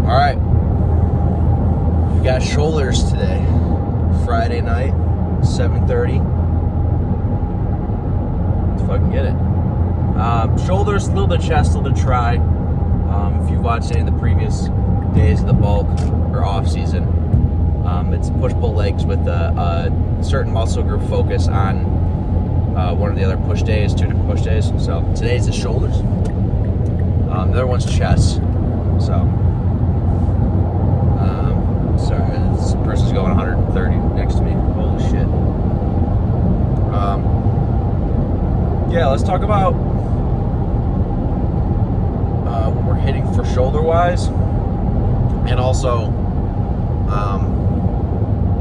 All right. We got shoulders today. Friday night, 7:30. Let's fucking get it. Shoulders, a little bit of chest, a little bit of tri. If you've watched any of the previous days of the bulk or off season, it's push-pull legs with a certain muscle group focus on one of the other push days, 2 different push days. So today's the shoulders. The other one's chest. So, sorry, this person's going 130 next to me. Holy shit. Yeah, let's talk about what we're hitting for shoulder-wise. And also,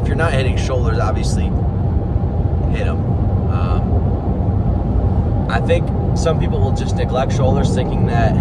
if you're not hitting shoulders, obviously hit them. I think some people will just neglect shoulders thinking that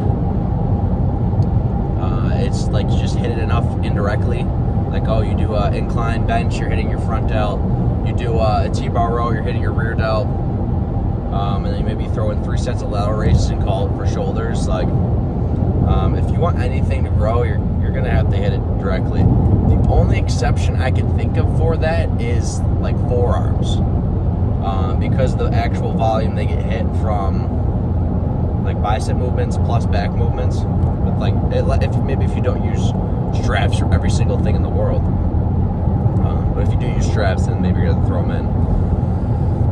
it's like you just hit it enough indirectly. Like, oh, you do an incline bench, you're hitting your front delt. You do a T-bar row, you're hitting your rear delt. And then you maybe throw in 3 sets of lateral raises and call it for shoulders. Like, if you want anything to grow, you're going to have to hit it directly. The only exception I can think of for that is like forearms. Because of the actual volume they get hit from like bicep movements plus back movements. But like, if you don't use straps for every single thing in the world. But if you do use straps, then maybe you're going to throw them in.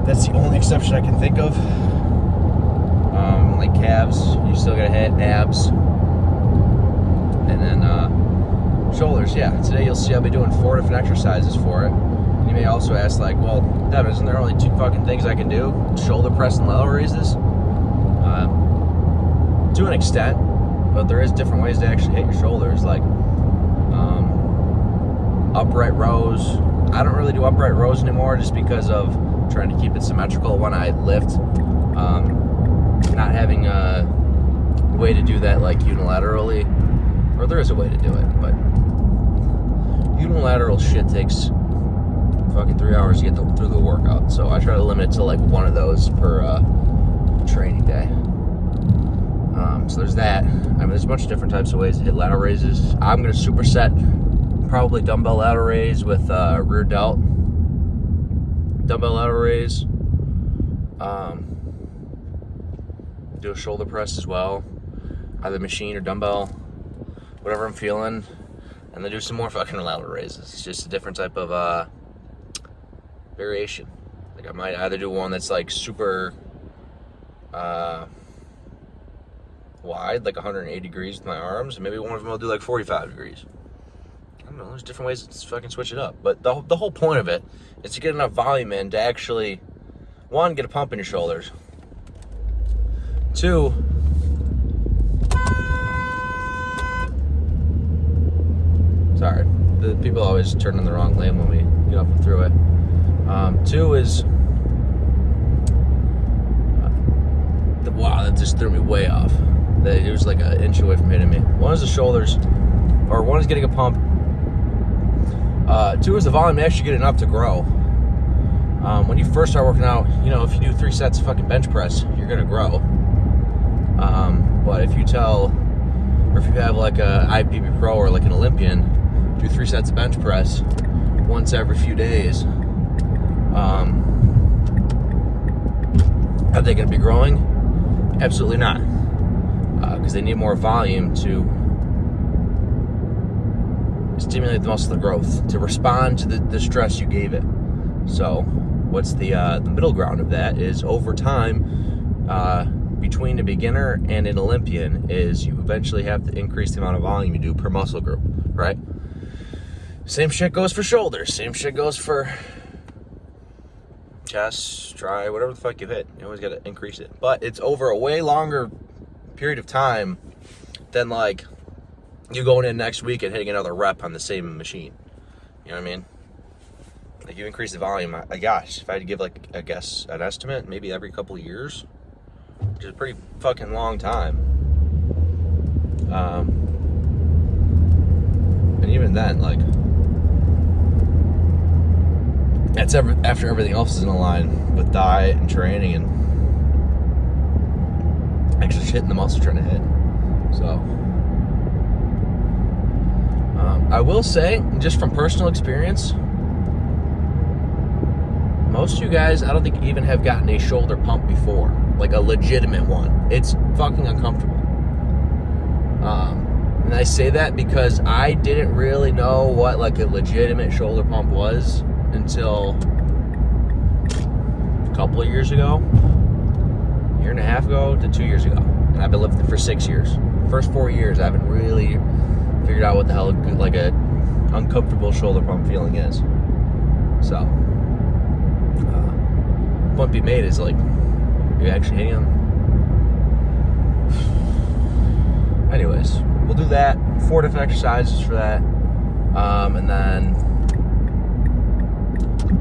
That's the only exception I can think of. Like calves, you still got to hit abs. And then shoulders, yeah. Today you'll see I'll be doing 4 different exercises for it. And you may also ask, like, well, Devin, isn't there only 2 fucking things I can do? Shoulder press and lateral raises? To an extent, but there is different ways to actually hit your shoulders, like upright rows. I don't really do upright rows anymore just because of trying to keep it symmetrical when I lift. Not having a way to do that like unilaterally, or there is a way to do it, but unilateral shit takes fucking 3 hours to get through the workout, so I try to limit it to like 1 of those per training day. So there's that. I mean, there's a bunch of different types of ways to hit lateral raises. I'm going to superset probably dumbbell lateral raise with rear delt. Dumbbell lateral raise. Do a shoulder press as well. Either machine or dumbbell. Whatever I'm feeling. And then do some more fucking lateral raises. It's just a different type of variation. Like I might either do one that's like super wide, like 180 degrees with my arms, and maybe one of them I'll do like 45 degrees. I don't know, there's different ways to fucking switch it up. But the whole point of it is to get enough volume in to actually, 1, get a pump in your shoulders. 2, sorry, the people always turn in the wrong lane when we get up and through it. 2 is, wow, that just threw me way off. It was like an inch away from hitting me. 1 is the shoulders, or 1 is getting a pump. 2 is the volume to actually get enough to grow. When you first start working out, you know, if you do 3 sets of fucking bench press, you're gonna grow. But if you have like a IPP Pro or like an Olympian, do 3 sets of bench press once every few days, are they gonna be growing? Absolutely not. Because they need more volume to stimulate the muscle growth, to respond to the stress you gave it. So what's the middle ground of that is, over time, between a beginner and an Olympian, is you eventually have to increase the amount of volume you do per muscle group, right? Same shit goes for shoulders. Same shit goes for chest, try, whatever the fuck you hit. You always got to increase it. But it's over a way longer period of time than like you going in next week and hitting another rep on the same machine. You know what I mean? Like, you increase the volume. Gosh, if I had to give like an estimate, maybe every couple of years, which is a pretty fucking long time. And even then, like, that's after everything else is in line with diet and training and actually hitting the muscle trying to hit. So I will say, just from personal experience, most of you guys, I don't think even have gotten a shoulder pump before, like a legitimate one. It's fucking uncomfortable. And I say that because I didn't really know what like a legitimate shoulder pump was until a couple of years ago, a year and a half ago to 2 years ago. And I've been lifting for 6 years. First 4 years, I haven't really figured out what the hell like a uncomfortable shoulder pump feeling is. So, point be made is like, you're actually hitting them. Anyways, we'll do that. 4 different exercises for that. And then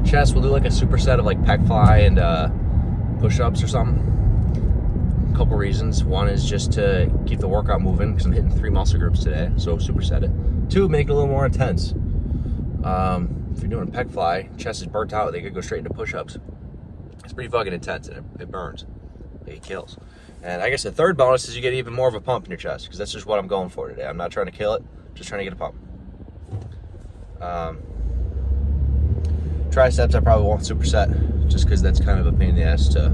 chest, we'll do like a superset of like pec fly and push-ups or something. A couple reasons. One is just to keep the workout moving because I'm hitting 3 muscle groups today, so superset it. 2, make it a little more intense. If you're doing a pec fly, chest is burnt out, they could go straight into push-ups. It's pretty fucking intense and it burns. It kills. And I guess the third bonus is you get even more of a pump in your chest because that's just what I'm going for today. I'm not trying to kill it, just trying to get a pump. Triceps I probably won't superset just because that's kind of a pain in the ass to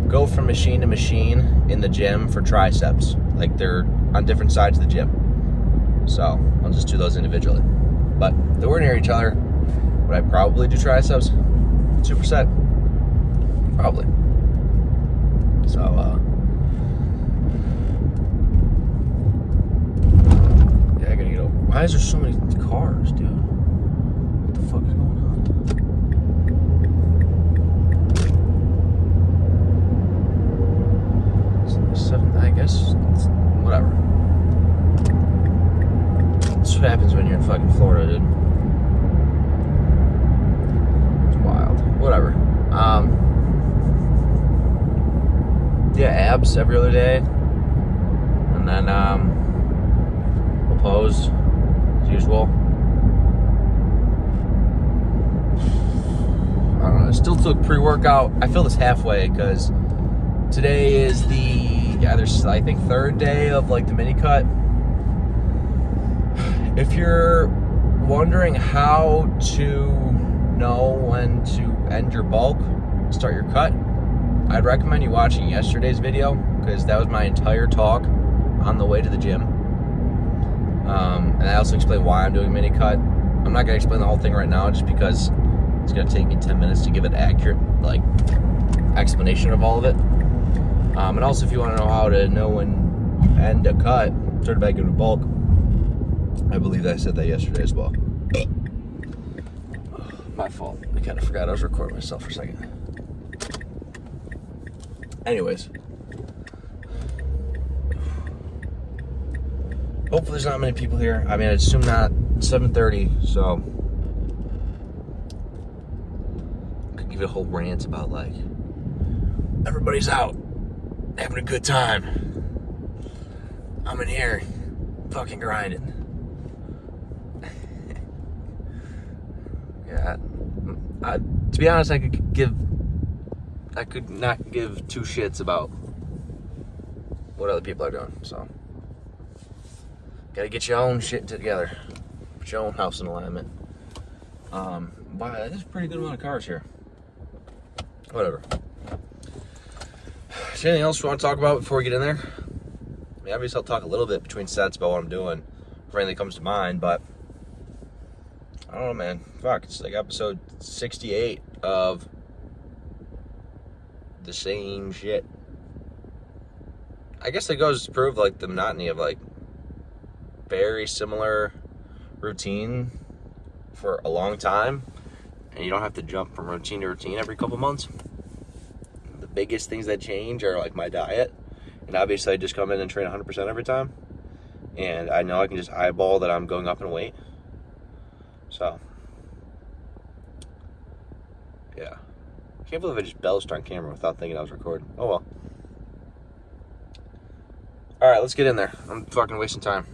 go from machine to machine in the gym for triceps. Like they're on different sides of the gym. So I'll just do those individually. But they were near each other. Would I probably do triceps? Superset? Probably. So, yeah, I gotta get over. Why is there so many cars, dude? What the fuck is going on? It's the 7th, I guess. Whatever. That's what happens when you're in fucking Florida, dude. It's wild. Whatever. Yeah, abs every other day. And then we'll pose as usual. I don't know. I still took pre-workout. I feel this halfway because today is the I think 3rd day of like the mini cut. If you're wondering how to know when to end your bulk, start your cut, I'd recommend you watching yesterday's video because that was my entire talk on the way to the gym. And I also explained why I'm doing a mini cut. I'm not going to explain the whole thing right now just because it's going to take me 10 minutes to give an accurate like explanation of all of it. And also if you want to know how to know when you end a cut, start back into bulk, I believe that I said that yesterday as well. My fault. I kind of forgot I was recording myself for a second. Anyways. Hopefully there's not many people here. I mean, I assume not. 7:30, so I could give you a whole rant about like everybody's out having a good time. I'm in here fucking grinding. Yeah, to be honest, I could not give 2 shits about what other people are doing. So, gotta get your own shit together, put your own house in alignment. Wow, there's a pretty good amount of cars here. Whatever. Is there anything else you want to talk about before we get in there? I mean, obviously I'll talk a little bit between sets about what I'm doing, if anything comes to mind, but I don't know, man. Fuck, it's like episode 68 of the same shit. I guess it goes to prove like the monotony of like very similar routine for a long time, and you don't have to jump from routine to routine every couple months. The biggest things that change are like my diet, and obviously I just come in and train 100% every time, and I know I can just eyeball that I'm going up in weight. So, yeah. I can't believe I just belched on camera without thinking I was recording. Oh well. Alright, let's get in there. I'm fucking wasting time.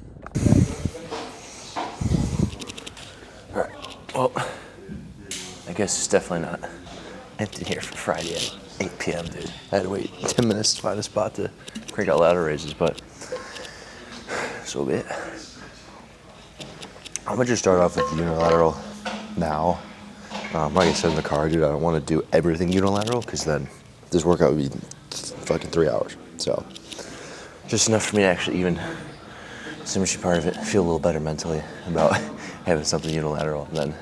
Alright, well, I guess it's definitely not empty here for Friday at 8 p.m., dude. I had to wait 10 minutes to find a spot to crank out ladder raises, but so be it. I'm gonna just start off with unilateral now. Like I said in the car, dude, I don't want to do everything unilateral because then this workout would be fucking 3 hours. So just enough for me to actually even symmetry part of it, feel a little better mentally about having something unilateral, and then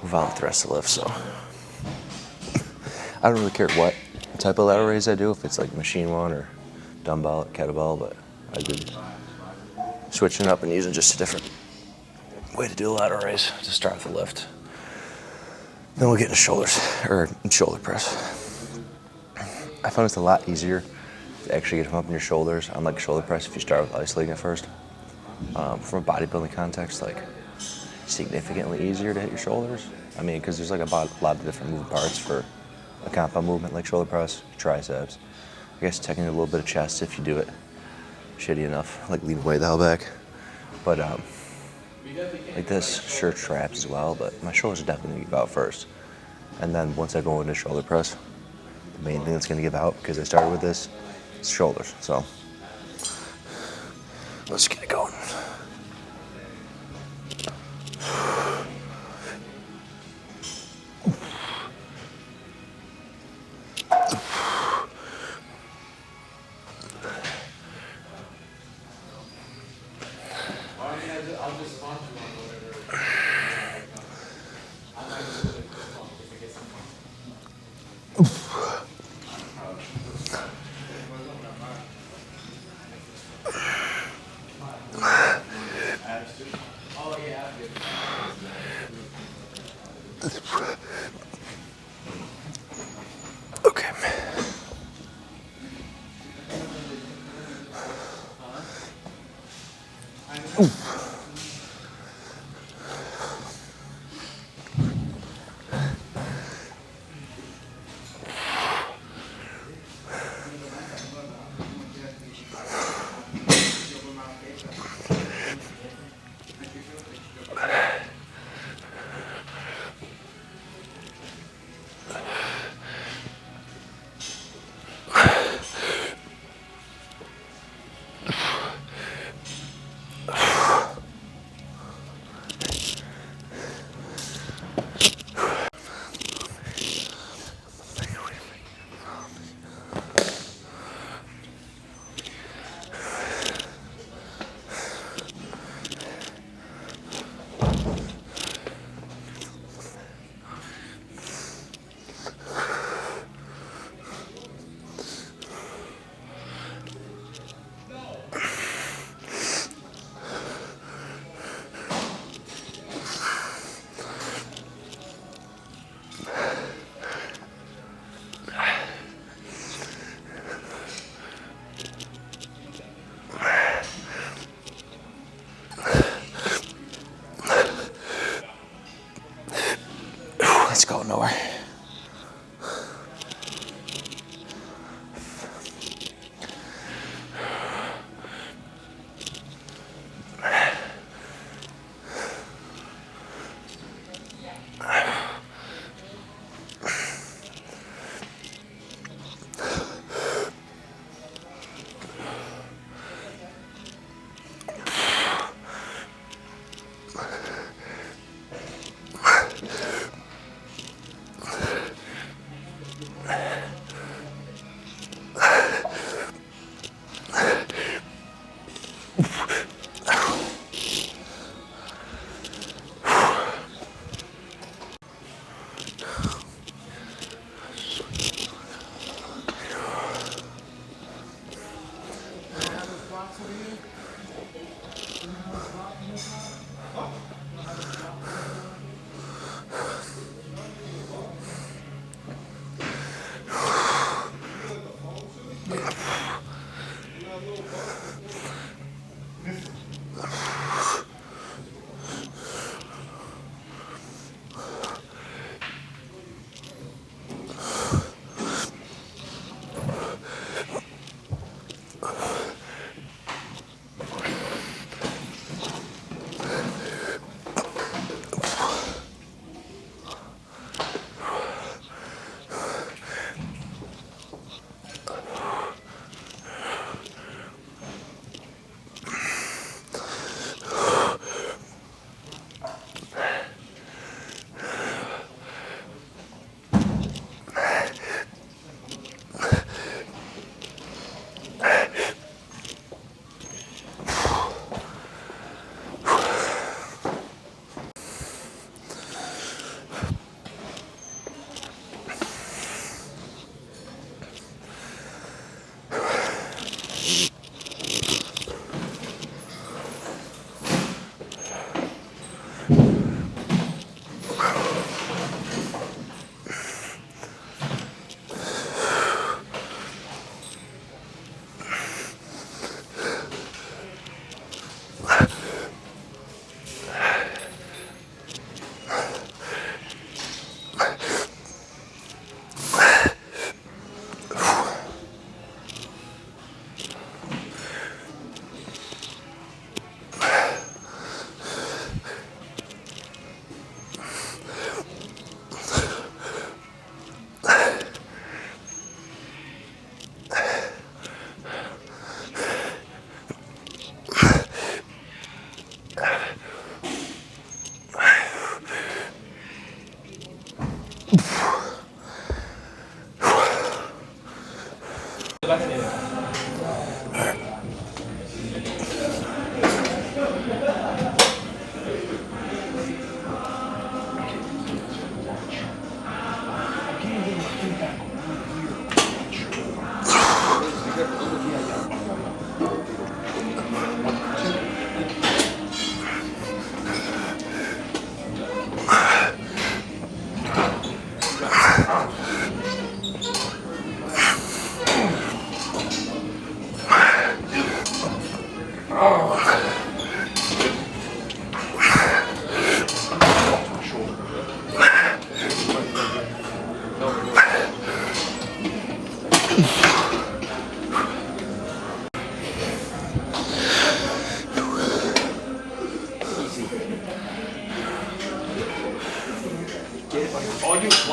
move on with the rest of the lift. So I don't really care what type of lateral raise I do, if it's like machine one or dumbbell, kettlebell, but I've been switching up and using just a different way to do a lateral raise to start with the lift. Then we'll get into shoulders, or shoulder press. I found it's a lot easier to actually get them up in your shoulders, unlike shoulder press if you start with isolating it first. From a bodybuilding context, like significantly easier to hit your shoulders. I mean, because there's like a lot of different moving parts for a compound movement like shoulder press, triceps. I guess technically a little bit of chest if you do it shitty enough, like lean way the hell back. But like this, sure, traps as well, but my shoulders are definitely gonna give out first. And then once I go into shoulder press, the main thing that's gonna give out, because I started with this, is shoulders. So let's get it going. Okay.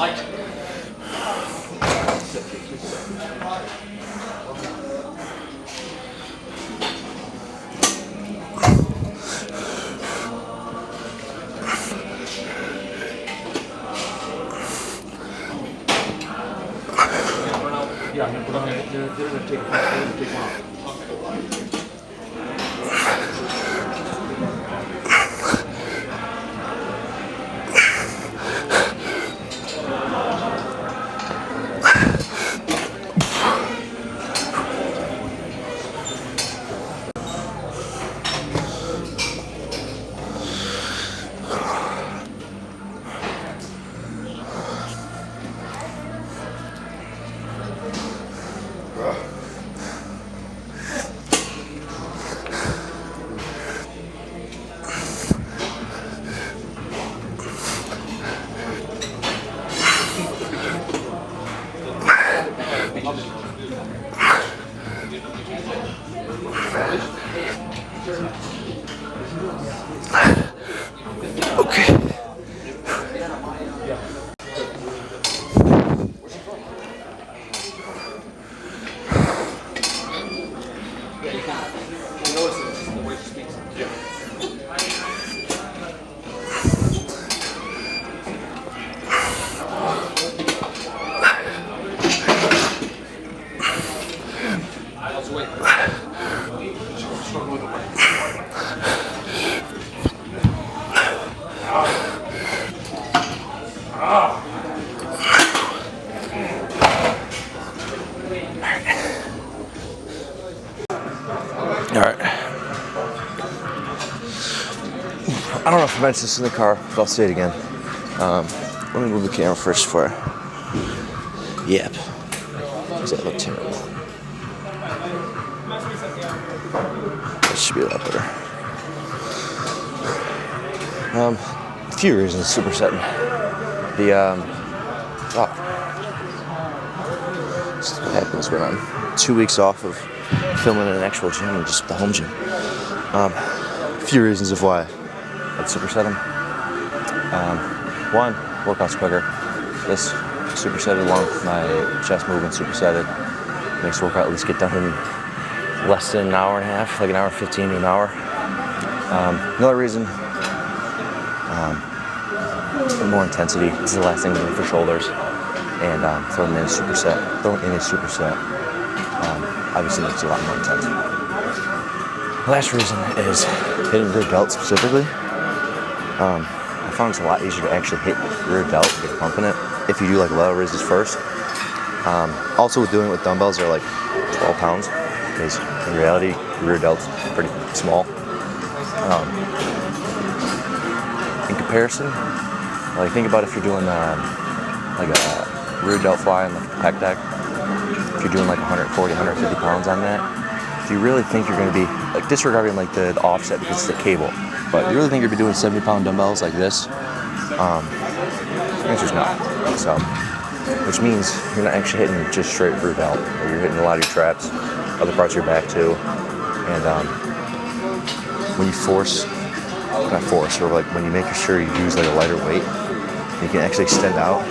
Yeah, I'm gonna put on there. They're gonna take one off. Okay. All right. I don't know if I mentioned this in the car, but I'll say it again. Let me move the camera first before I yep. Does that look terrible? That should be a lot better. A few reasons supersetting. This is what happens when I'm 2 weeks off of filming in an actual gym and just the home gym. A few reasons of why I'd superset them. One, workouts quicker. This supersetted along with my chest movement supersetted. Makes the workout at least get done in less than an hour and a half, like an hour 15 to an hour. Another reason, more intensity. This is the last thing I'm doing for shoulders. And throwing in a superset. Obviously makes it a lot more intense. The last reason is hitting rear delt specifically. I found it's a lot easier to actually hit rear delt, get pumping it, if you do like lateral raises first. Also with doing it with dumbbells, they're like 12 pounds, because in reality, rear delt's pretty small. In comparison, like think about if you're doing like a rear delt fly and like a pec deck. If you're doing like 140, 150 pounds on that, if you really think you're going to be, like disregarding like the offset because it's the cable, but you really think you're going to be doing 70-pound dumbbells like this, the answer's no. So, which means you're not actually hitting just straight rear delt. You're hitting a lot of your traps, other parts of your back too. And when you or like when you make sure you use like a lighter weight, you can actually extend out.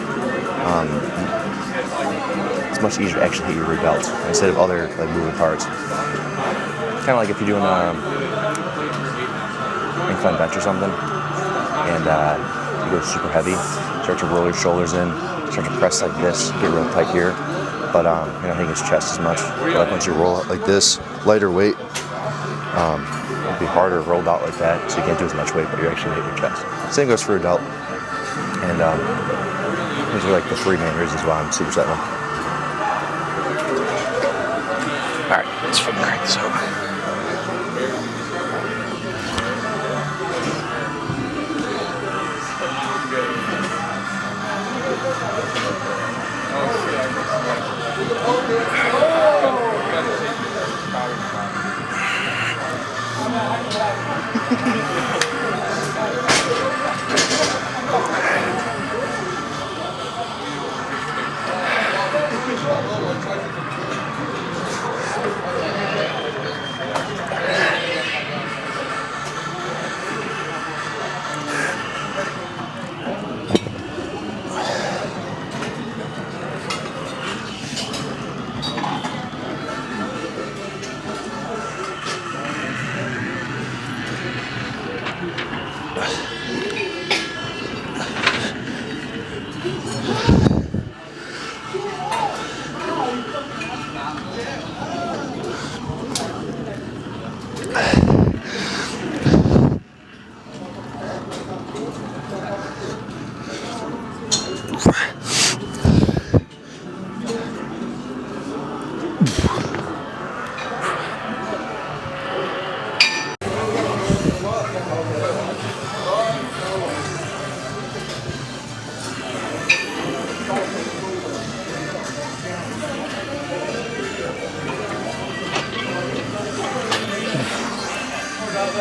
It's much easier to actually hit your rear delt instead of other like moving parts. Kind of like if you're doing incline bench or something, and you go super heavy, start to roll your shoulders in, start to press like this, get real tight here, but you're not hitting his chest as much. But like once you roll it like this, lighter weight, it'll be harder rolled out like that, so you can't do as much weight, but you're actually hitting your chest. Same goes for adult, and these are like the three main reasons why I'm supersetting them. All right, let's fucking crank this over. Up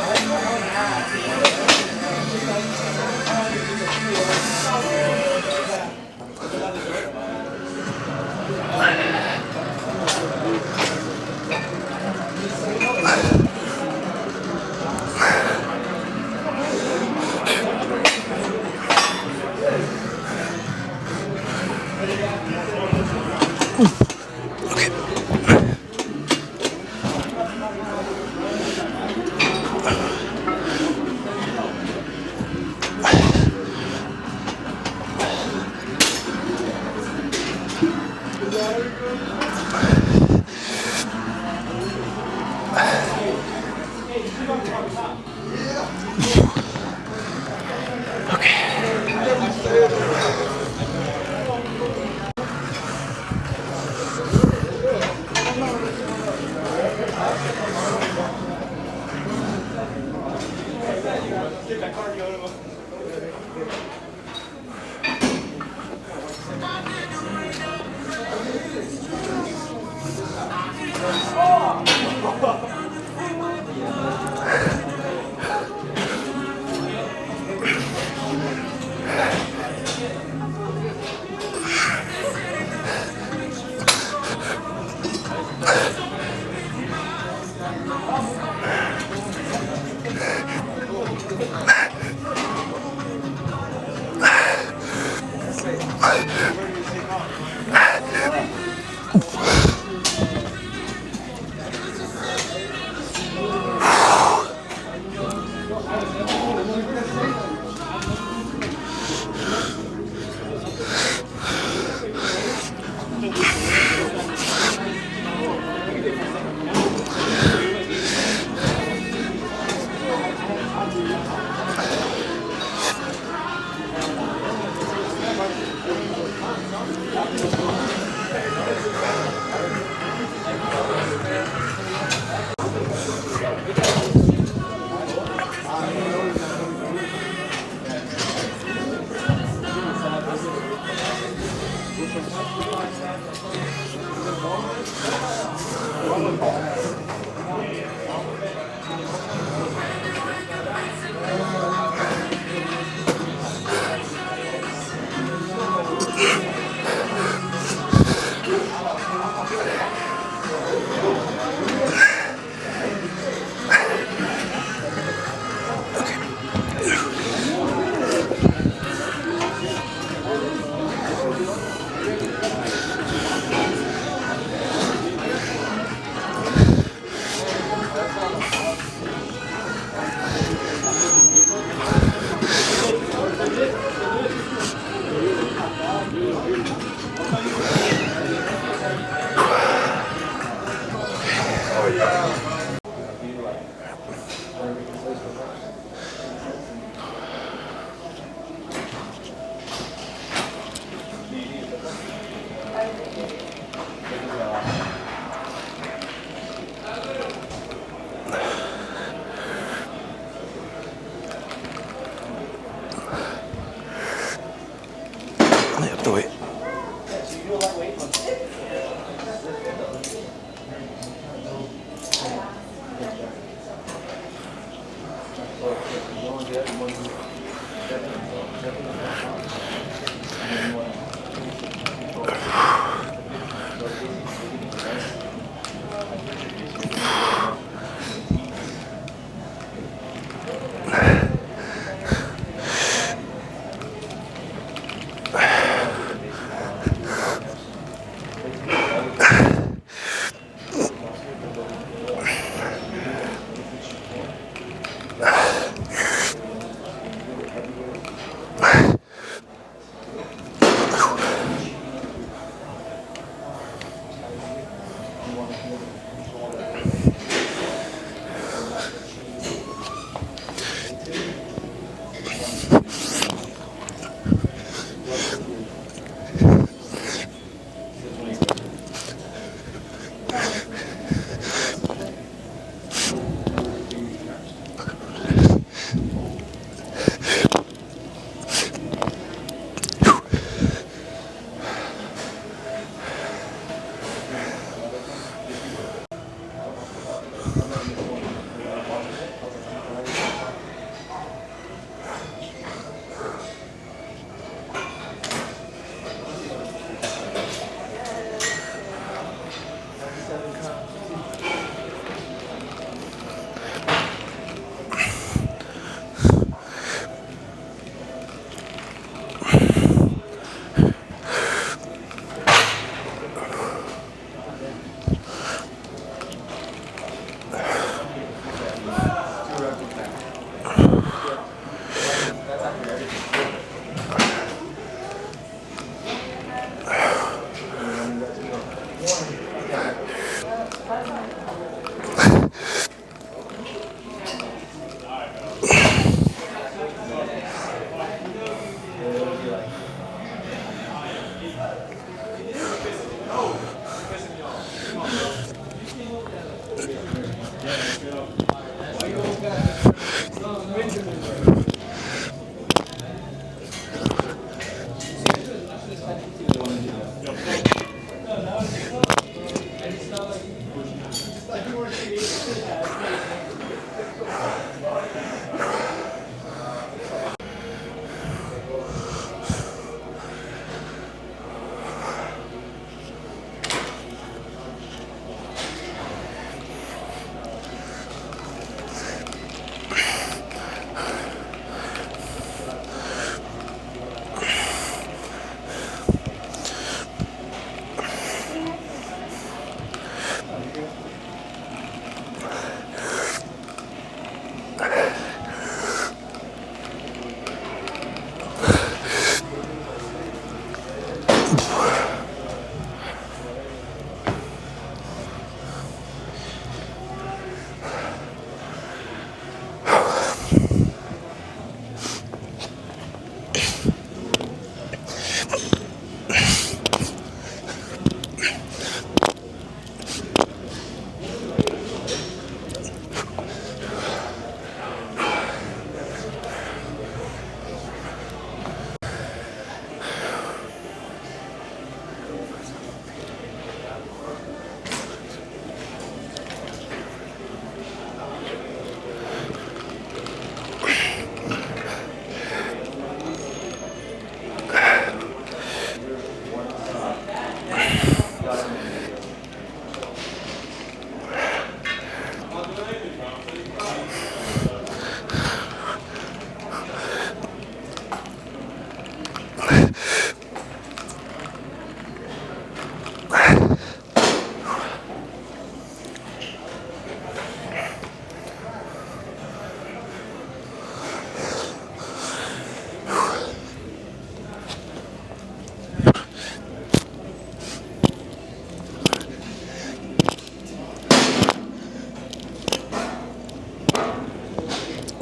the weight.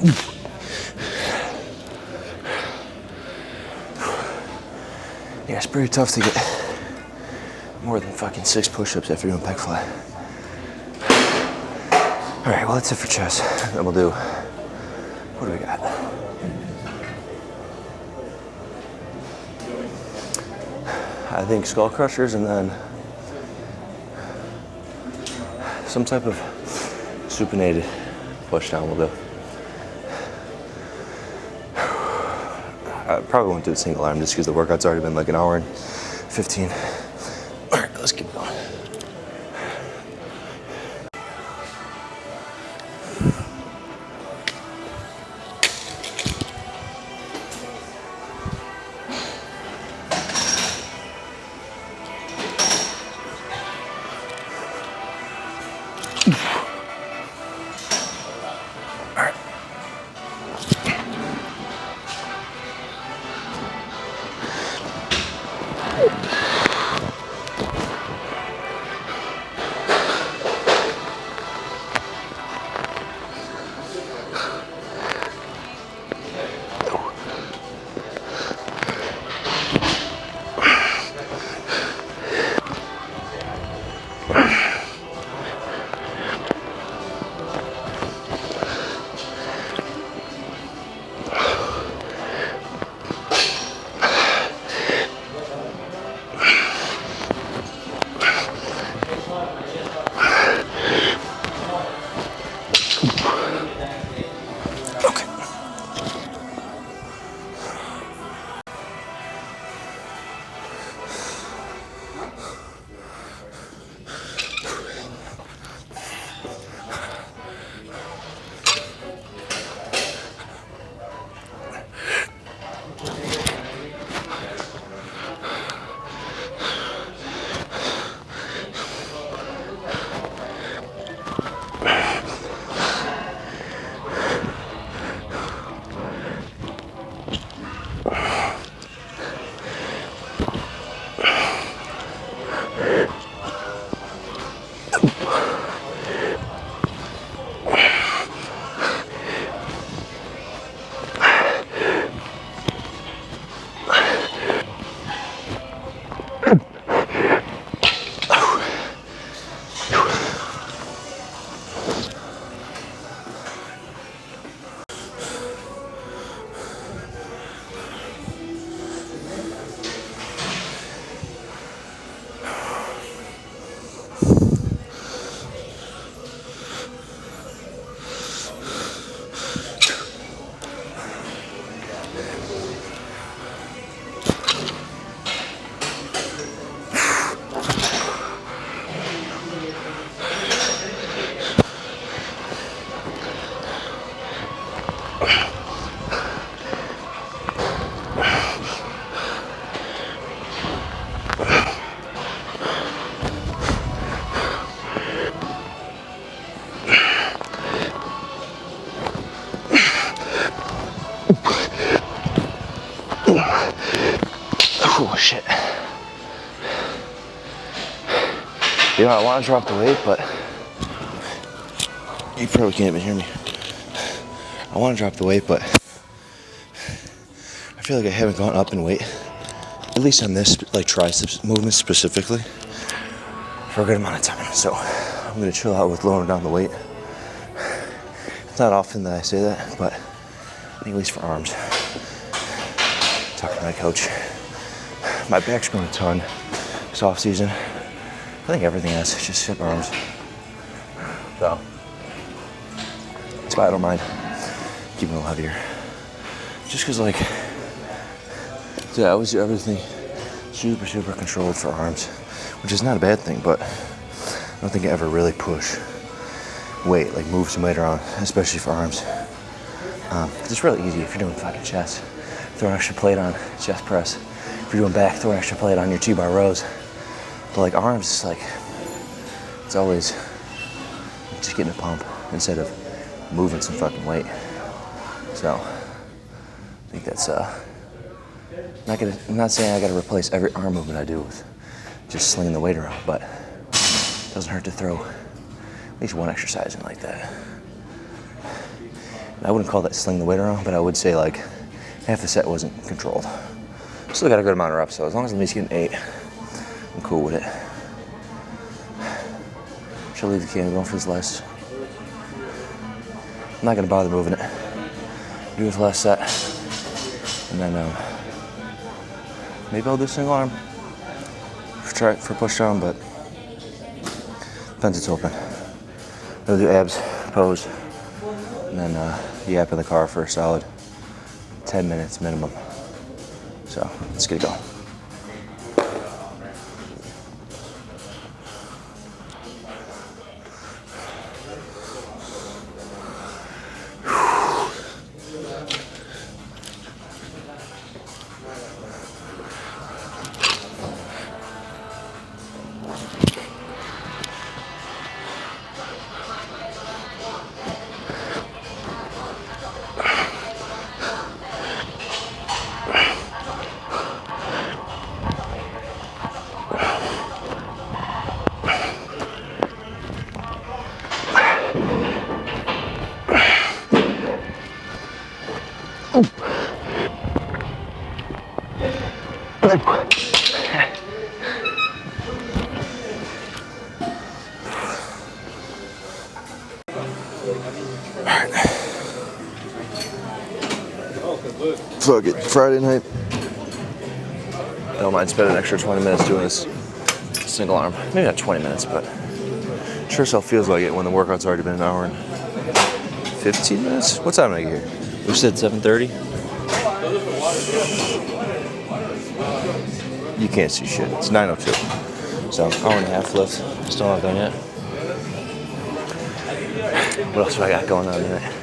Yeah, it's pretty tough to get more than fucking 6 push-ups after doing pec fly. All right, well, that's it for chest. Then we'll do, what do we got? I think skull crushers and then some type of supinated push down we'll do. I probably won't do a single arm just because the workout's already been like an hour and 15. All right, let's keep going. Oh, shit. You know, I want to drop the weight, but you probably can't even hear me. I want to drop the weight, but I feel like I haven't gone up in weight, at least on this, like, triceps movement specifically, for a good amount of time. So I'm going to chill out with lowering down the weight. It's not often that I say that, but at least for arms. Talking to my coach. My back's grown a ton. It's off season. I think everything has. It's just hip arms. So that's why I don't mind keeping a little heavier. Just because, like, yeah, I always do everything super controlled for arms, which is not a bad thing, but I don't think I ever really push weight, like move some weight around, especially for arms. It's really easy if you're doing fucking chest. Throw an extra plate on chest press. If you're doing back, throw an extra plate on your T-bar rows. But like arms, it's like, it's always just getting a pump instead of moving some fucking weight. So I think that's I'm not saying I gotta replace every arm movement I do with just slinging the weight around, but it doesn't hurt to throw at least one exercise in like that. I wouldn't call that sling the weight around, but I would say like half the set wasn't controlled. Still got a good amount of reps, so as long as I'm at least getting 8, I'm cool with it. Should leave the can going for this last. I'm not gonna bother moving it. Do it for the last set, and then maybe I'll do single arm. Try it for push down, but depends. It's open. I'll do abs, pose, and then yap in the car for a solid 10 minutes minimum. So let's get it going. Fuck it, Friday night. I don't mind spending an extra 20 minutes doing this single arm. Maybe not 20 minutes, but sure as hell feels like it when the workout's already been an hour and 15 minutes. What time did I get here? We said 7:30. You can't see shit. It's 9:02. So hour and a half left. Still not done yet. What else do I got going on tonight?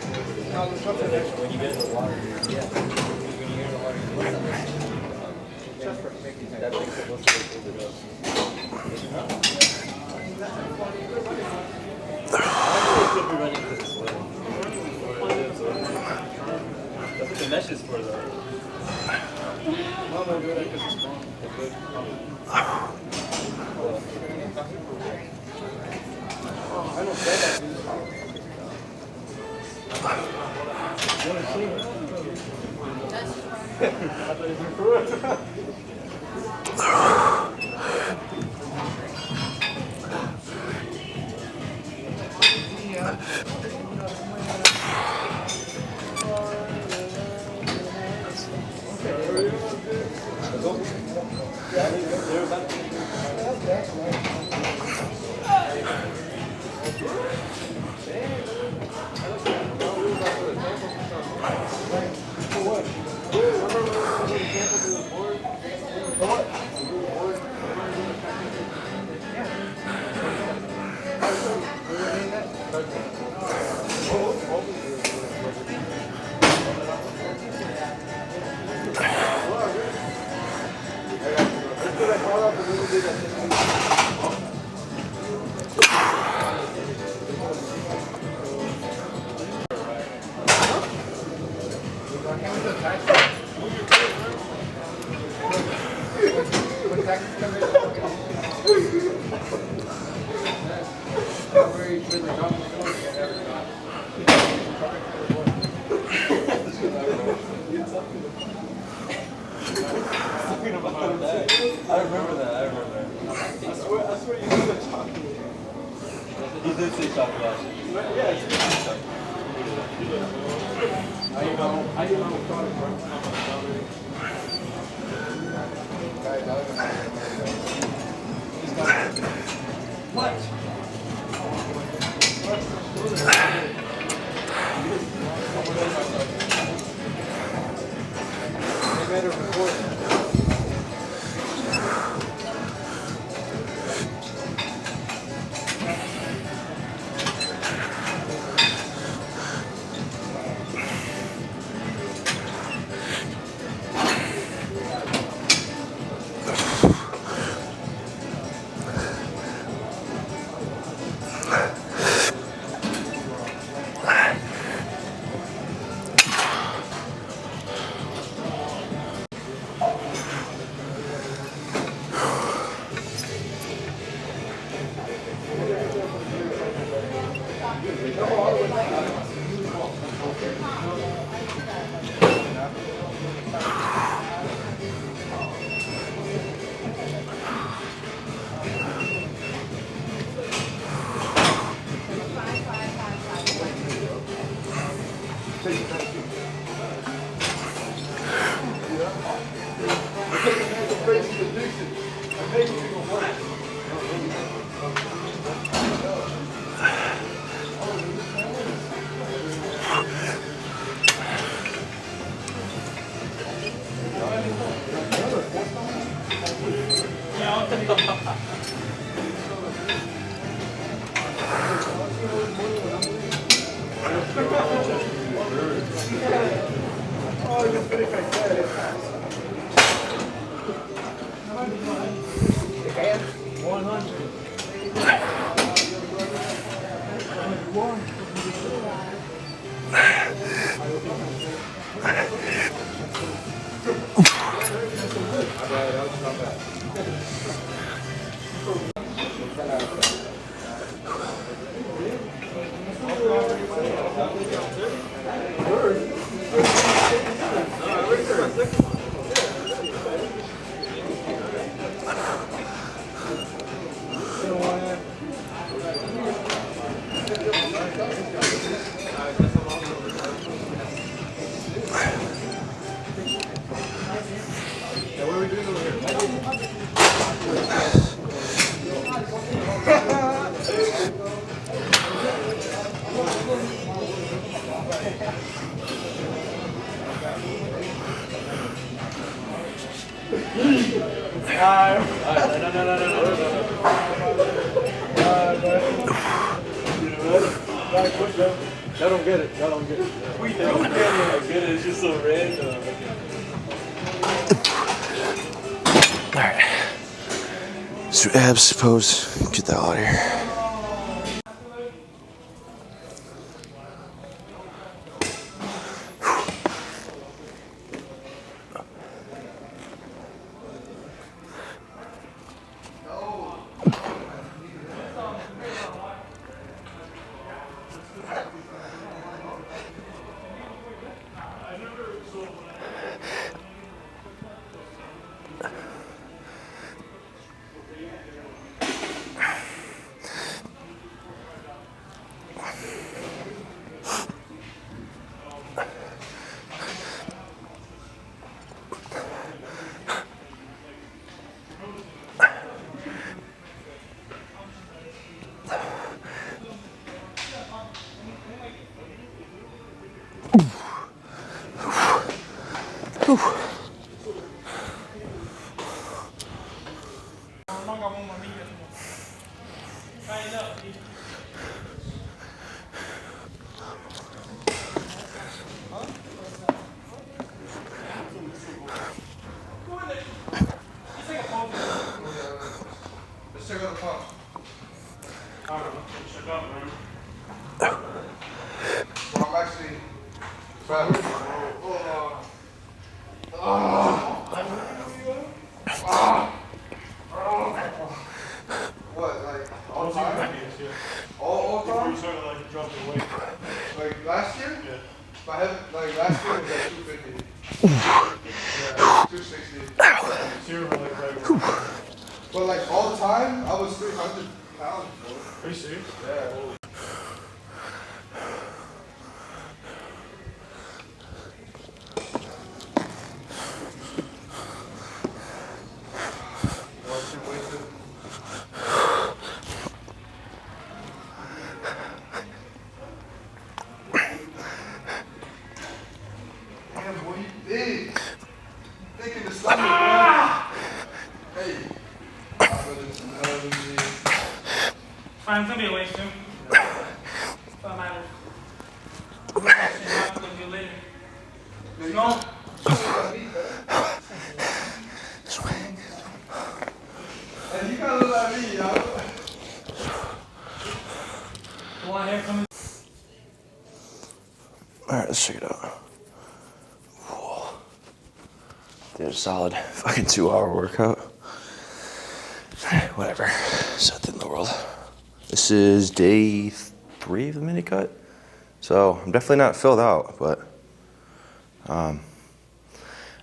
I remember that. I swear you said chocolate. He did say chocolate last year. Yeah, he did say chocolate. How you know what? They made a report. Y'all don't get it. Y'all don't get it. We don't get it. It's just so random. All right. So abs, pose, get that out of here. Like last year? Yeah. Like last year was like 250. Yeah, 260. But like all the time, I was 300 pounds. Bro. Are you serious? Yeah. Fine, it's gonna be a waste too. Doesn't matter. I'll give you later. No. And you gotta look like me, yo. Come on, here comes. Alright, let's check it out. Whoa. Did a solid fucking 2-hour workout. Whatever. It's not the end of the world. This is day 3 of the mini cut. So I'm definitely not filled out, but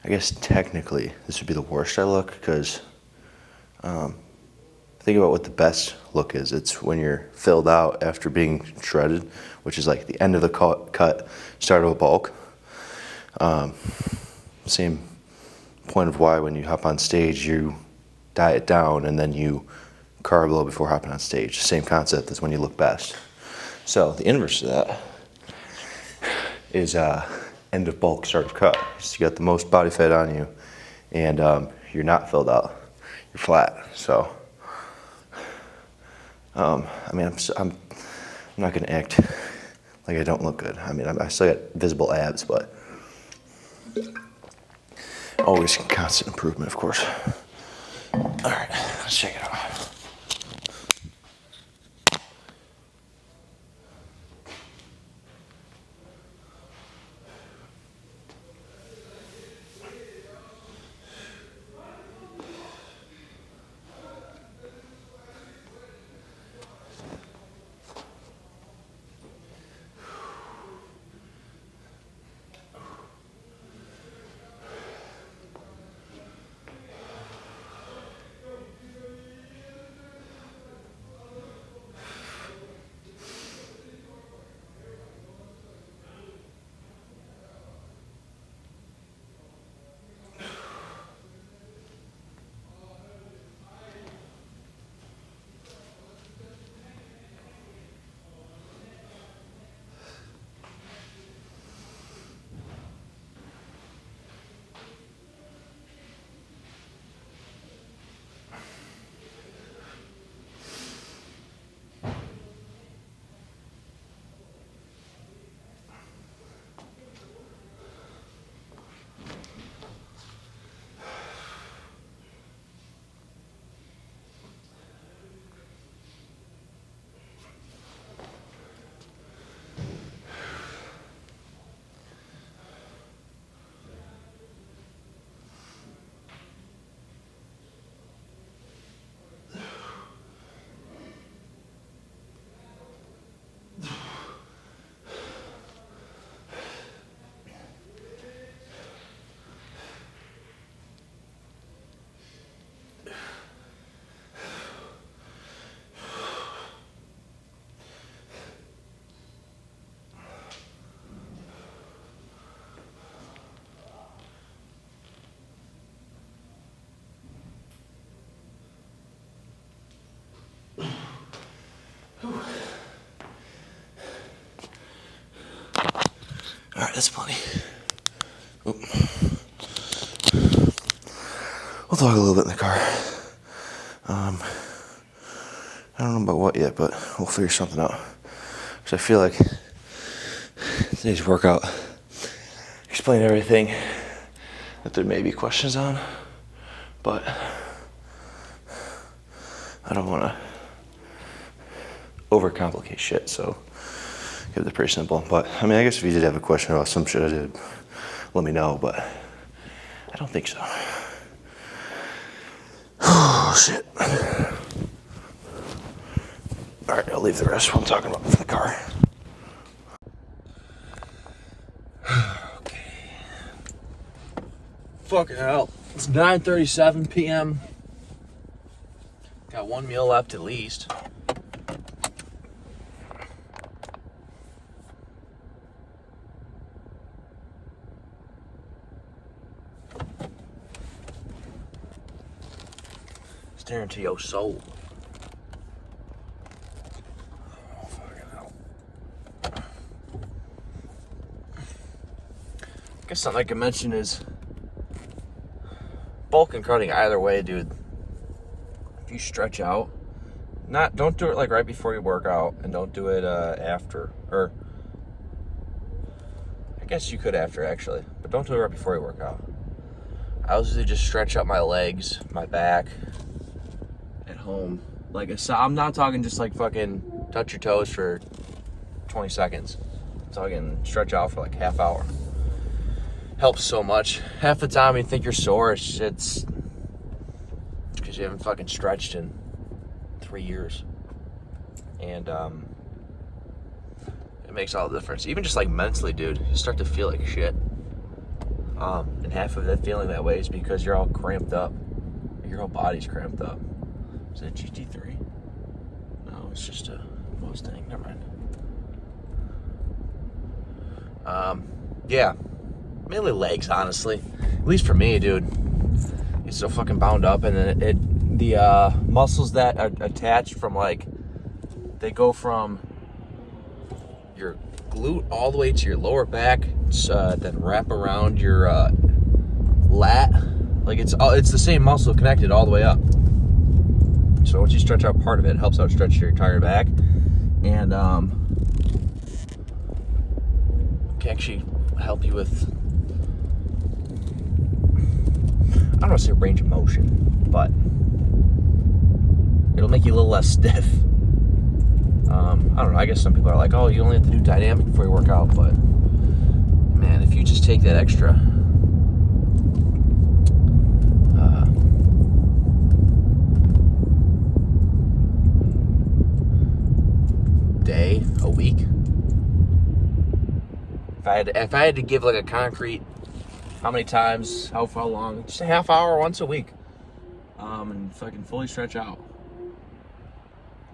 I guess technically this would be the worst I look, because think about what the best look is. It's when you're filled out after being shredded, which is like the end of the cut, start of a bulk. Same point of why when you hop on stage, you diet down and then you carb low before hopping on stage. Same concept as when you look best. So the inverse of that is end of bulk, start of cut. So you got the most body fat on you, and you're not filled out. You're flat. So, I mean, I'm not gonna act like I don't look good. I mean, I still got visible abs, but always constant improvement, of course. All right, let's check it out. All right, that's plenty. Oop. We'll talk a little bit in the car. I don't know about what yet, but we'll figure something out. So I feel like today's workout explained everything that there may be questions on, but I don't want to overcomplicate shit, so keep it pretty simple. But I mean, I guess if you did have a question about some shit I did, let me know, but I don't think so. Oh, shit. All right, I'll leave the rest of what I'm talking about for the car. Okay. Fucking hell. It's 9:37 p.m. Got one meal left at least. Staring to your soul. Oh, fucking hell. I guess something I can mention is bulk and cutting either way, dude. If you stretch out, don't do it like right before you work out, and don't do it after, or I guess you could after actually, but don't do it right before you work out. I usually just stretch out my legs, my back at home. Like I'm not talking just like fucking touch your toes for 20 seconds. I'm talking stretch out for like half hour. Helps so much. Half the time you think you're sore, it's because you haven't fucking stretched in 3 years. And it makes all the difference. Even just like mentally, dude, you start to feel like shit. And half of that feeling that way is because you're all cramped up. Your whole body's cramped up. Is it a GT3? No, it's just a Mustang. Never mind. Yeah. Mainly legs, honestly. At least for me, dude. It's so fucking bound up, and then the muscles that are attached from, like, they go from your glute all the way to your lower back, then wrap around your lat. Like, it's the same muscle connected all the way up. So once you stretch out part of it helps out stretch your entire back, and can actually help you with, I don't want to say range of motion, but it'll make you a little less stiff. I don't know, I guess some people are like, oh, you only have to do dynamic before you work out, but man, if you just take that extra day a week, if I had to give like a concrete, how many times, how long, just a half hour once a week, and fucking fully stretch out.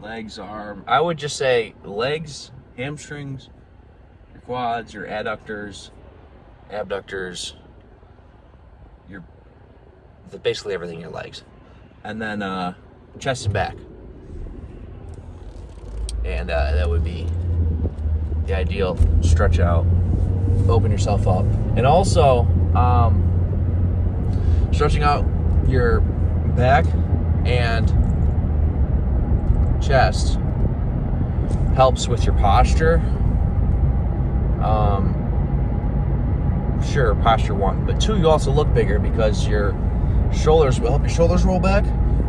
Legs, arm, I would just say legs, hamstrings, your quads, your adductors, abductors, basically everything in your legs, and then chest and back, and that would be the ideal. Stretch out, open yourself up, and also stretching out your back and chest helps with your posture. Sure, posture 1, but 2, you also look bigger because your shoulders will help your shoulders roll back.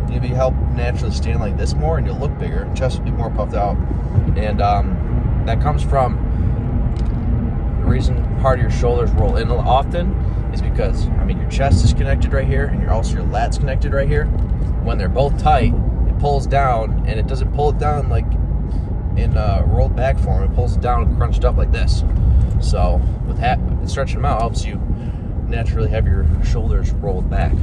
You'll be help naturally stand like this more, and you'll look bigger. Chest will be more puffed out, and that comes from the reason part of your shoulders roll in often is because, I mean, your chest is connected right here, and your lat's connected right here. When they're both tight, it pulls down, and it doesn't pull it down like in rolled back form. It pulls it down crunched up like this. So with stretching them out helps you naturally have your shoulders rolled back.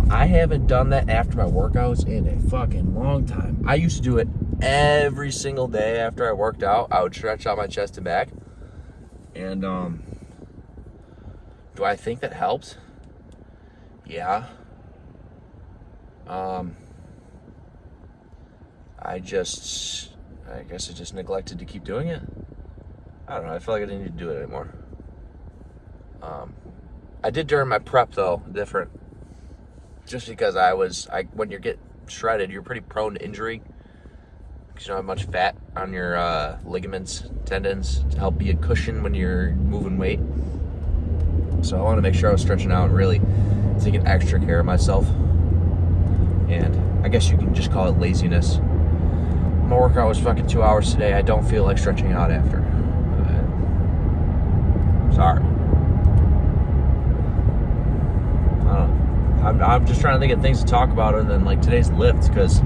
I haven't done that after my workouts in a fucking long time. I used to do it every single day after I worked out. I would stretch out my chest and back. And do I think that helped? Yeah. I guess I just neglected to keep doing it. I don't know. I feel like I didn't need to do it anymore. I did during my prep though, different. Just because when you get shredded, you're pretty prone to injury because you don't have much fat on your ligaments, tendons to help be a cushion when you're moving weight. So I wanted to make sure I was stretching out and really taking extra care of myself. And I guess you can just call it laziness. My workout was fucking 2 hours today. I don't feel like stretching out after. Sorry. I don't know. I'm just trying to think of things to talk about other than like today's lift, because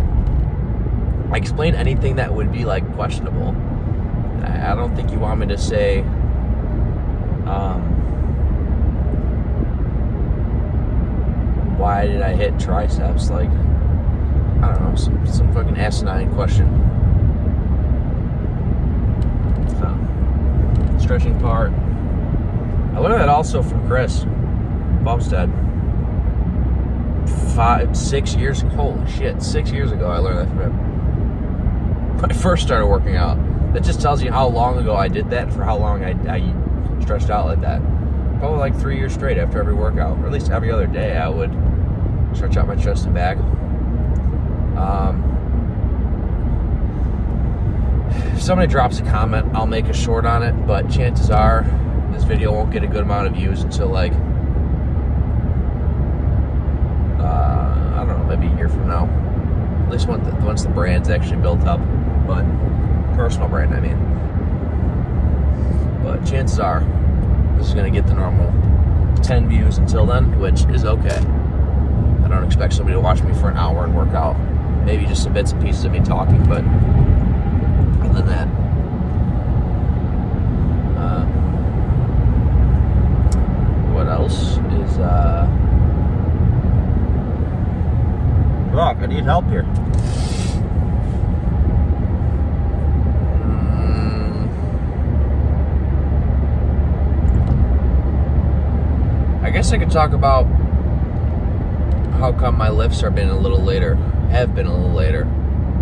I explain anything that would be like questionable. I don't think you want me to say why did I hit triceps? Like, I don't know, some fucking asinine question. So, stretching part. I learned that also from Chris Bumstead. 6 years, holy shit, 6 years ago I learned that from him. When I first started working out. That just tells you how long ago I did that and for how long I stretched out like that. Probably like 3 years straight after every workout, or at least every other day I would stretch out my chest and back. If somebody drops a comment, I'll make a short on it, but chances are this video won't get a good amount of views until like I don't know, maybe a year from now. At least once the brand's actually built up. But personal brand, I mean. But chances are this is going to get the normal 10 views until then, which is okay. I don't expect somebody to watch me for an hour and work out. Maybe just some bits and pieces of me talking, but other than that, Look, I need help here. I guess I could talk about how come my lifts have been a little later.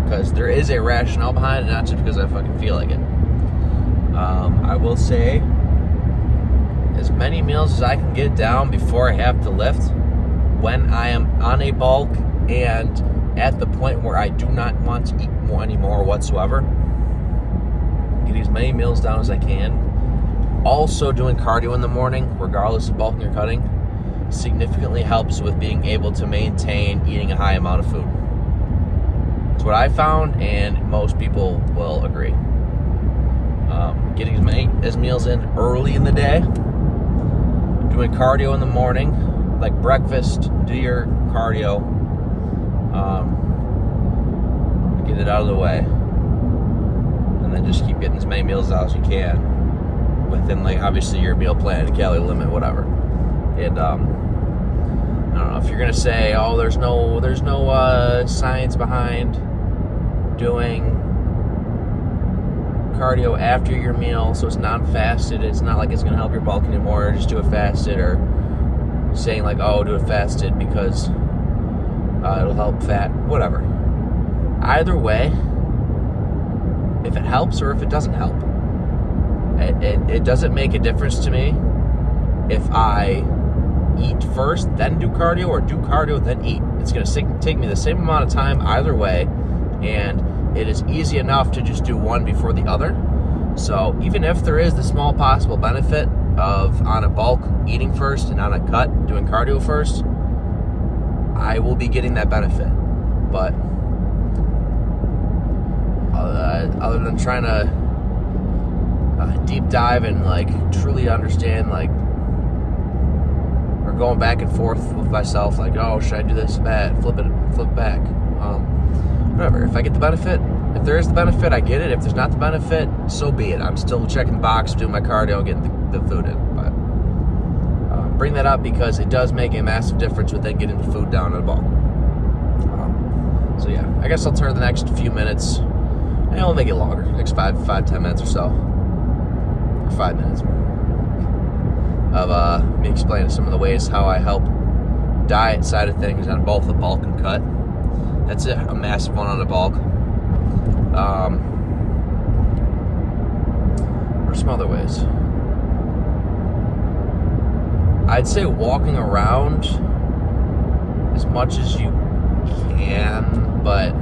Because there is a rationale behind it, not just because I fucking feel like it. I will say, as many meals as I can get down before I have to lift, when I am on a bulk and at the point where I do not want to eat any more whatsoever, getting as many meals down as I can. Also, doing cardio in the morning, regardless of bulking or cutting, significantly helps with being able to maintain eating a high amount of food. It's what I found, and most people will agree. Getting as many meals in early in the day, doing cardio in the morning, like breakfast, do your cardio, get it out of the way, and then just keep getting as many meals out as you can within, like, obviously your meal plan, calorie limit, whatever. And I don't know if you're gonna say, oh, there's no science behind doing cardio after your meal, so it's non-fasted. It's not like it's gonna help your bulk anymore. Just do it fasted, or saying like, oh, do it fasted because it'll help fat, whatever. Either way, if it helps or if it doesn't help, it doesn't make a difference to me if I eat first, then do cardio, or do cardio, then eat. It's going to take me the same amount of time either way, and it is easy enough to just do one before the other. So even if there is the small possible benefit of, on a bulk, eating first, and on a cut, doing cardio first, I will be getting that benefit. But other than trying to deep dive and like truly understand, like, or going back and forth with myself, like, oh, should I do this, that, flip back, whatever. If I get the benefit, if there is the benefit, I get it. If there's not the benefit, so be it. I'm still checking the box, doing my cardio, getting the food in. But bring that up because it does make a massive difference with then getting the food down in a bulk. So yeah, I guess I'll turn the next few minutes, and I'll make it longer, next 5-10 minutes or so, or 5 minutes, of me explaining some of the ways how I help diet side of things on both the bulk and cut. That's a massive one on the bulk. What are some other ways? I'd say walking around as much as you can, but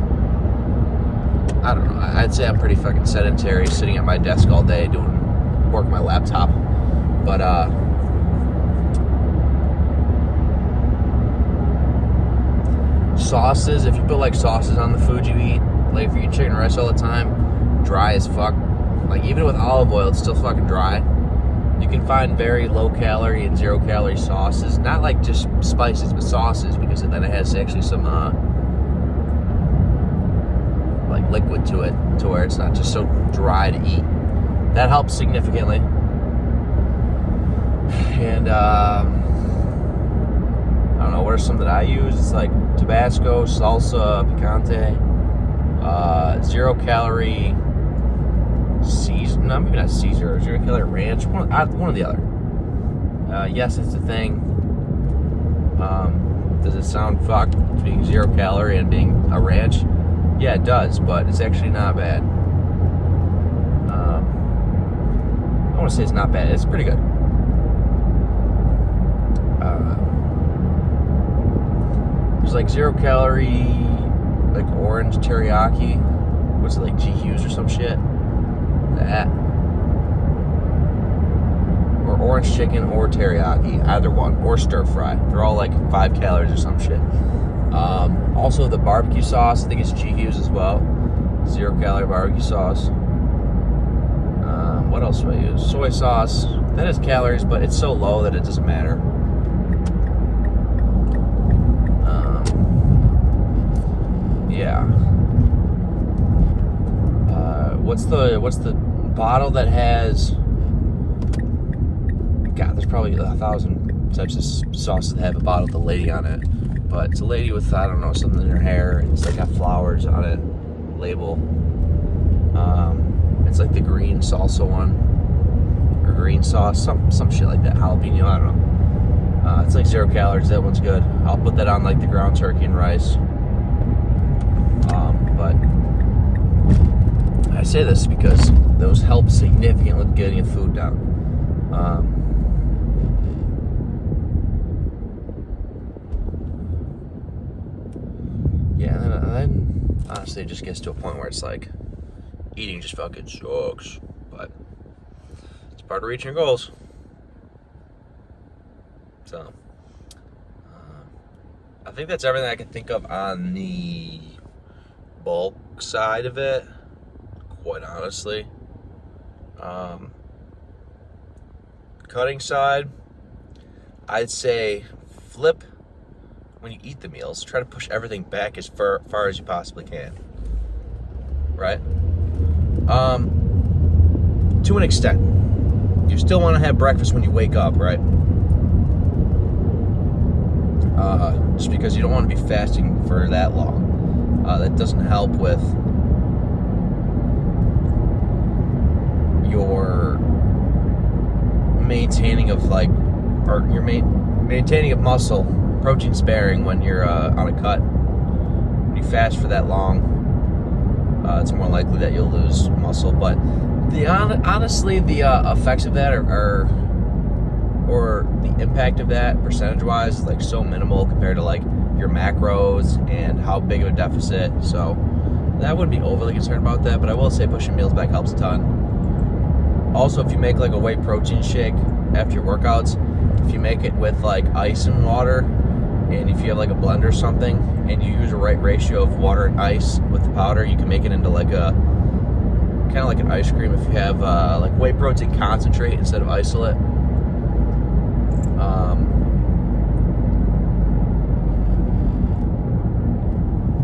I don't know. I'd say I'm pretty fucking sedentary, sitting at my desk all day doing work on my laptop. But sauces, if you put like sauces on the food you eat, like if you eat chicken and rice all the time, dry as fuck. Like even with olive oil, it's still fucking dry. You can find very low calorie and 0 calorie sauces, not like just spices, but sauces, because then it has actually some like liquid to it, to where it's not just so dry to eat. That helps significantly. And I don't know, what are some that I use? It's like Tabasco, salsa, picante, 0 calorie Caesar, no, maybe not Caesar, 0 calorie ranch, one or the other. Yes, it's a thing. Does it sound fucked being 0 calorie and being a ranch? Yeah, it does, but it's actually not bad. I don't want to say it's not bad, it's pretty good. There's like 0 calorie, like orange teriyaki. What's it, like GQs or some shit? That. Or orange chicken or teriyaki, either one, or stir fry. They're all like 5 calories or some shit. Also the barbecue sauce, I think it's GQs as well. 0 calorie barbecue sauce. What else do I use? Soy sauce. That has calories, but it's so low that it doesn't matter. Yeah. What's the bottle that has? God, there's probably 1,000 types of sauces that have a bottle with a lady on it. But it's a lady with, I don't know, something in her hair, and it's like got flowers on it, label. It's like the green salsa one, or green sauce, some shit like that, jalapeno, I don't know. It's like 0 calories, that one's good. I'll put that on like the ground turkey and rice. But I say this because those help significantly with getting food down. Yeah, and then honestly it just gets to a point where it's like eating just fucking sucks. But it's part of reaching your goals. So I think that's everything I can think of on the bulk side of it, quite honestly. Cutting side, I'd say flip when you eat the meals. Try to push everything back as far as you possibly can. Right? To an extent. You still want to have breakfast when you wake up, right? Just because you don't want to be fasting for that long. That doesn't help with your maintaining of maintaining of muscle, protein sparing when you're on a cut. When you fast for that long, it's more likely that you'll lose muscle. But honestly, the effects of that or the impact of that percentage-wise is like so minimal compared to like your macros and how big of a deficit. So that wouldn't be overly concerned about that. But I will say pushing meals back helps a ton. Also, if you make like a whey protein shake after your workouts, if you make it with like ice and water, and if you have like a blender or something, and you use the right ratio of water and ice with the powder, you can make it into like a kind of like an ice cream if you have like whey protein concentrate instead of isolate.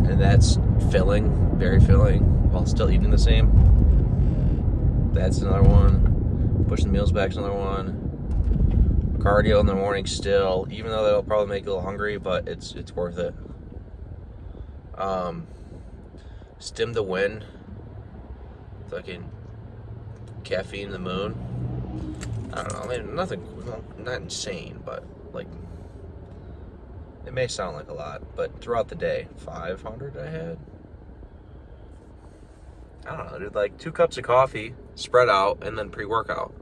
And that's filling, very filling, while still eating the same. That's another one. Pushing the meals back is another one. Cardio in the morning still, even though that'll probably make you a little hungry, but it's worth it. Stim the wind. Fucking caffeine in the moon. I don't know, I mean, nothing, not insane, but like, it may sound like a lot, but throughout the day, 500 I had. I don't know, dude, like 2 cups of coffee spread out and then pre-workout,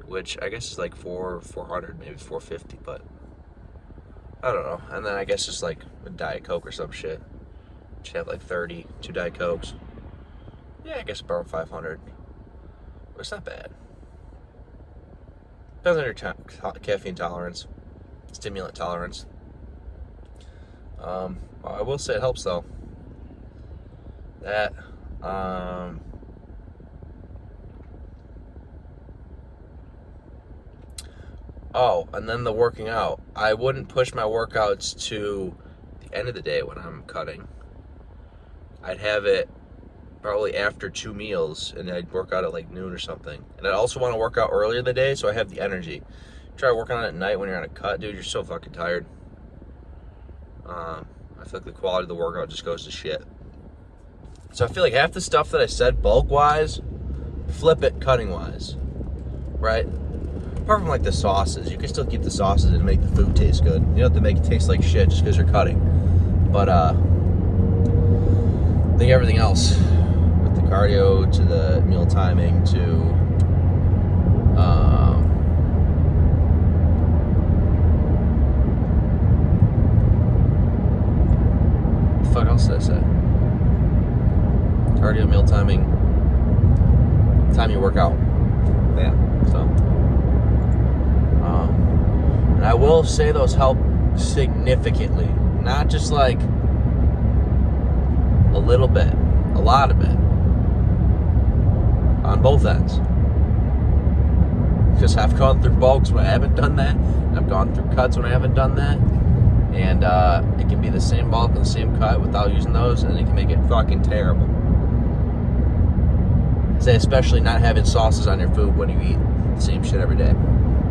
which I guess is like 400, maybe 450, but I don't know. And then I guess just like a Diet Coke or some shit. Should have like 2 Diet Cokes. Yeah, I guess about 500. But it's not bad. Depends on your caffeine tolerance, stimulant tolerance. I will say it helps though. That. Oh, and then the working out. I wouldn't push my workouts to the end of the day when I'm cutting. I'd have it probably after 2 meals, and I'd work out at like noon or something. And I'd also want to work out earlier in the day so I have the energy. Try working on it at night when you're on a cut, dude, you're so fucking tired. I feel like the quality of the workout just goes to shit. So I feel like half the stuff that I said bulk-wise, flip it cutting-wise, right? Apart from like the sauces, you can still keep the sauces and make the food taste good. You don't have to make it taste like shit just because you're cutting. But I think everything else, with the cardio to the meal timing to what the fuck else did I say? Cardio, meal timing, time you work out. Yeah, so. And I will say those help significantly. Not just like a little bit, a lot of it. On both ends. Because I've gone through bulks when I haven't done that. I've gone through cuts when I haven't done that. And it can be the same bulk and the same cut without using those, and it can make it fucking terrible. Say especially not having sauces on your food when you eat the same shit every day.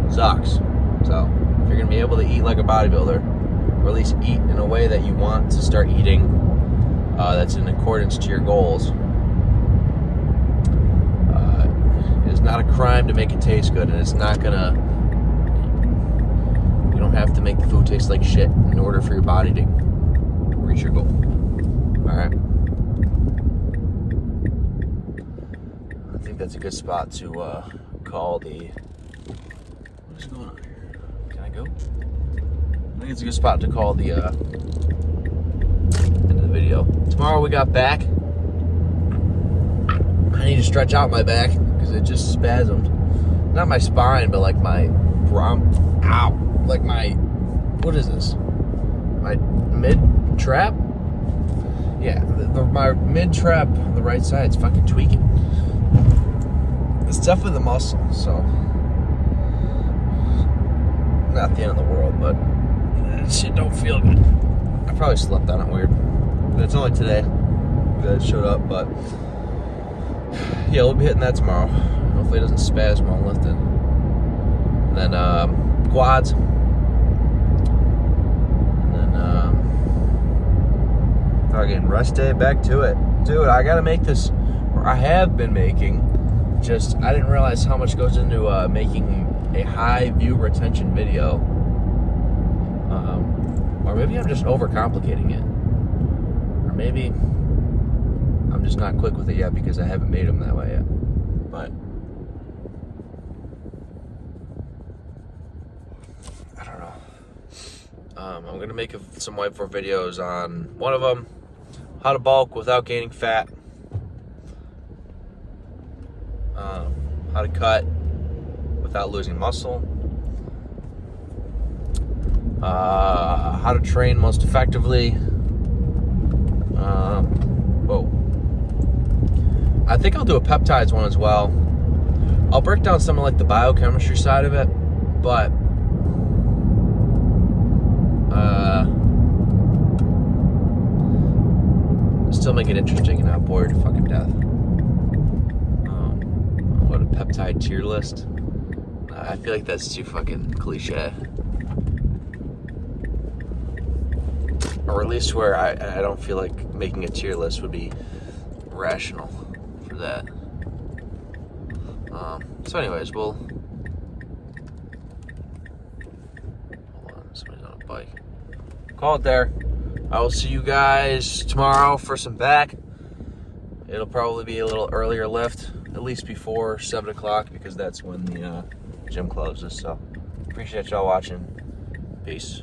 Sucks. So, if you're you're gonna be able to eat like a bodybuilder, or at least eat in a way that you want to start eating, that's in accordance to your goals. It is not a crime to make it taste good, and it's not gonna. You don't have to make the food taste like shit in order for your body to reach your goal. All right. I think that's a good spot to call the. What is going on here? Can I go? I think it's a good spot to call the end of the video. Tomorrow we got back. I need to stretch out my back because it just spasmed. Not my spine, but like my ow. Like my, what is this? My mid-trap? Yeah, my mid-trap on the right side is fucking tweaking. It's definitely the muscle, so not the end of the world, but that shit don't feel good. I probably slept on it weird. But it's only today that it showed up, but yeah, we'll be hitting that tomorrow. Hopefully it doesn't spasm while lifting. And then quads. And then fucking rest day, back to it. Dude, I gotta make this, or I have been making, just I didn't realize how much goes into making a high view retention video. Or maybe I'm just overcomplicating it. Or maybe I'm just not quick with it yet because I haven't made them that way yet. But I don't know. I'm going to make some whiteboard videos on one of them, how to bulk without gaining fat. How to cut without losing muscle. How to train most effectively. I think I'll do a peptides one as well. I'll break down some of like the biochemistry side of it, but still make it interesting and not bore you to fucking death. What a peptide tier list. I feel like that's too fucking cliche. Or at least where I don't feel like making a tier list would be rational for that. So anyways, hold on, somebody's on a bike. Call it there. I will see you guys tomorrow for some back. It'll probably be a little earlier lift, at least before 7 o'clock, because that's when the gym closes. So appreciate y'all watching. Peace.